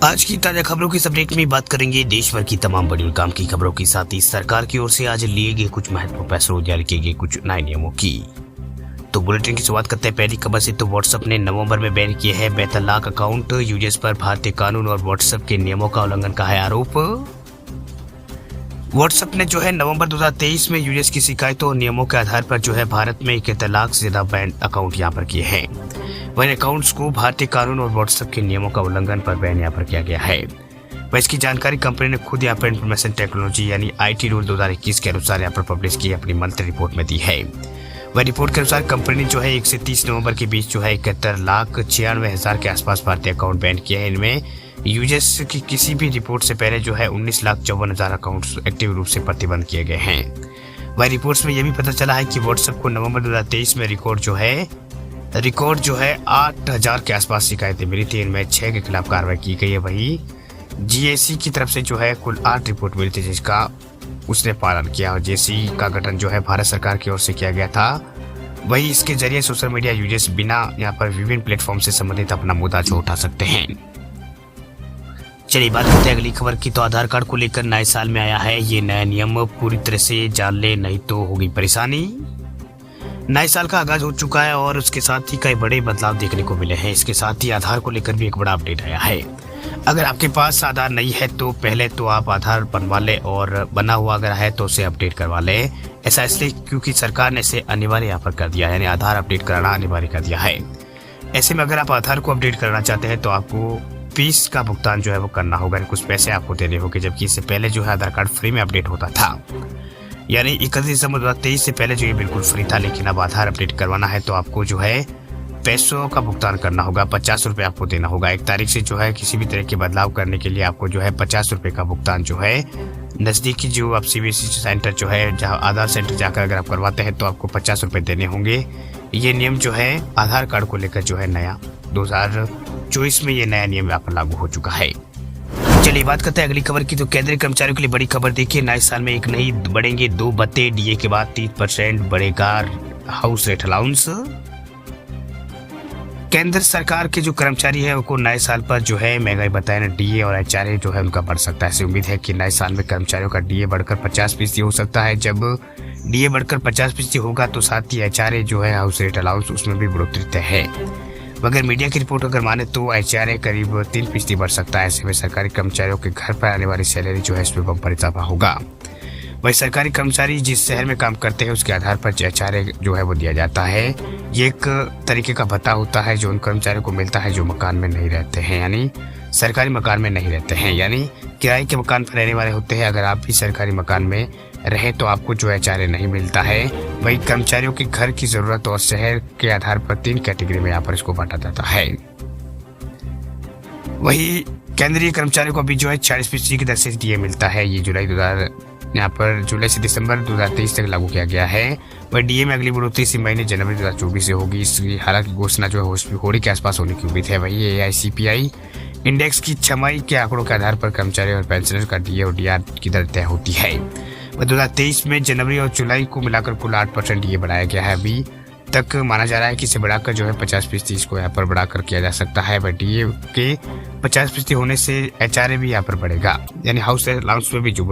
आज की ताजा खबरों की इस अपडेट में बात करेंगे देश भर की तमाम बड़ी और काम की खबरों के साथ ही सरकार की ओर से आज लिए गए कुछ महत्वपूर्ण फैसलों जारी किए गए कुछ नए नियमों की। तो बुलेटिन की शुरुआत करते हैं पहली खबर से। तो व्हाट्सएप ने नवंबर में बैन किया है बेतलाक अकाउंट यूजर्स पर भारतीय कानून और व्हाट्सएप के नियमों का उल्लंघन का है आरोप। व्हाट्सएप ने जो है नवंबर 2023 में यूजर्स की शिकायतों और नियमों के आधार पर जो है भारत में 1 लाख से ज्यादा बैन अकाउंट यहाँ पर किए हैं। वहीं अकाउंट्स को भारतीय कानून और व्हाट्सएप के नियमों का उल्लंघन पर बैन यहाँ पर किया गया है। वह इसकी जानकारी कंपनी ने खुद यहाँ पर इंफॉर्मेशन टेक्नोलॉजी यानी IT रूल 2021 के अनुसार यहाँ पर पब्लिश की अपनी मंथली रिपोर्ट में दी है। वह रिपोर्ट के अनुसार कंपनी ने जो है 1 से 30 नवंबर के बीच जो है 71,96,000 के आसपास भारतीय अकाउंट बैन किए हैं। इनमें यूजर्स की किसी भी रिपोर्ट से पहले जो है 19,54,000 अकाउंट्स एक्टिव रूप से प्रतिबंध किए गए हैं। वह रिपोर्ट्स में यह भी पता चला है कि व्हाट्सएप को नवंबर 2023 में रिकॉर्ड जो है 8,000 के आसपास शिकायतें मिली थी। इनमें 6 के खिलाफ कार्रवाई की गई है। वही GAC की तरफ से जो है कुल 8 रिपोर्ट मिली थी जिसका उसने पालन किया और GAC का गठन जो है भारत सरकार की ओर से किया गया था। वही इसके जरिए सोशल मीडिया यूजर्स बिना यहाँ पर विभिन्न प्लेटफॉर्म से संबंधित अपना मुद्दा जो उठा सकते हैं। चलिए बात करते हैं अगली खबर की। तो आधार कार्ड को लेकर नए साल में आया है ये नया नियम, पूरी तरह से जान ले नहीं तो होगी परेशानी। नए साल का आगाज हो चुका है और उसके साथ ही कई बड़े बदलाव देखने को मिले हैं। इसके साथ ही आधार को लेकर भी एक बड़ा अपडेट आया है। अगर आपके पास आधार नहीं है तो पहले तो आप आधार बनवा ले और बना हुआ अगर है तो उसे अपडेट करवा ले। ऐसा इसलिए क्योंकि सरकार ने इसे अनिवार्य यहाँ पर कर दिया है, यानी आधार अपडेट कराना अनिवार्य कर दिया है। ऐसे में अगर आप आधार को अपडेट करना चाहते हैं तो आपको फीस का भुगतान जो है वो करना होगा, कुछ पैसे आपको देने होंगे। जबकि इससे पहले जो है आधार कार्ड फ्री में अपडेट होता था, यानी 31 दिसंबर 2023 से पहले जो ये बिल्कुल फ्री था। लेकिन अब आधार अपडेट करवाना है तो आपको जो है पैसों का भुगतान करना होगा, 50 रुपये आपको देना होगा। 1 तारीख से जो है किसी भी तरह के बदलाव करने के लिए आपको जो है 50 रुपये का भुगतान जो है नज़दीकी जो आप CBSE सेंटर जो है जहाँ आधार सेंटर जाकर अगर आप करवाते हैं तो आपको 50 रुपये देने होंगे। ये नियम जो है आधार कार्ड को लेकर जो है नया 2024 में ये नया नियम यहाँ पर लागू हो चुका है। चलिए बात करते हैं अगली खबर की। तो केंद्रीय कर्मचारियों के लिए बड़ी खबर देखिए, नए साल में एक नहीं बढ़ेंगे 2 भत्ते, DA के बाद 30% बढ़ेगा हाउस रेंट अलाउंस। केंद्र सरकार के जो कर्मचारी है उनको नए साल पर जो है महंगाई भत्ता ना DA और HRA जो है उनका बढ़ सकता है। ऐसी उम्मीद है कि नए साल में कर्मचारियों का DA बढ़कर 50% हो सकता है। जब DA बढ़कर 50% होगा तो साथ ही HRA जो है हाउस रेंट अलाउंस उसमें भी बढ़ोतरी तय है। मगर मीडिया की रिपोर्ट अगर माने तो HRA करीब 3% बढ़ सकता है। ऐसे में सरकारी कर्मचारियों के घर पर आने वाली सैलरी जो है इसमें बम्पर इजाफा होगा। वही सरकारी कर्मचारी जिस शहर में काम करते हैं उसके आधार पर HRA जो है वो दिया जाता है। ये एक तरीके का भत्ता होता है जो उन कर्मचारियों को मिलता है जो मकान में नहीं रहते हैं, यानी सरकारी मकान में नहीं रहते हैं, यानी किराए के मकान पर रहने वाले होते हैं। अगर आप भी सरकारी मकान में रहे तो आपको जो HRA नहीं मिलता है। वही कर्मचारियों के घर की जरूरत और शहर के आधार पर 3 कैटेगरी में यहाँ पर इसको बांटा जाता है। वही केंद्रीय कर्मचारियों को अभी जो है 40% की दर से DA मिलता है। ये जुलाई से दिसंबर 2023 तक लागू किया गया है। वह DA में अगली बढ़ोतरी इसी महीने जनवरी 2024 से होगी। इसकी हालांकि घोषणा जो है होली के आसपास होने की उम्मीद है। वही AICPI इंडेक्स की छमाही के आंकड़ों के आधार पर कर्मचारी और पेंशनर का DA और DR की दर तय होती है। 2023 में जनवरी और जुलाई को मिलाकर कुल 8% DA बढ़ाया गया है। अभी तक माना जा रहा है कि इसे बढ़ाकर जो है 50% इसको यहाँ पर बढ़ाकर किया जा सकता है। वह DA के 50% होने से HRA भी यहाँ पर बढ़ेगा, यानी हाउस अलाउंस में भी जो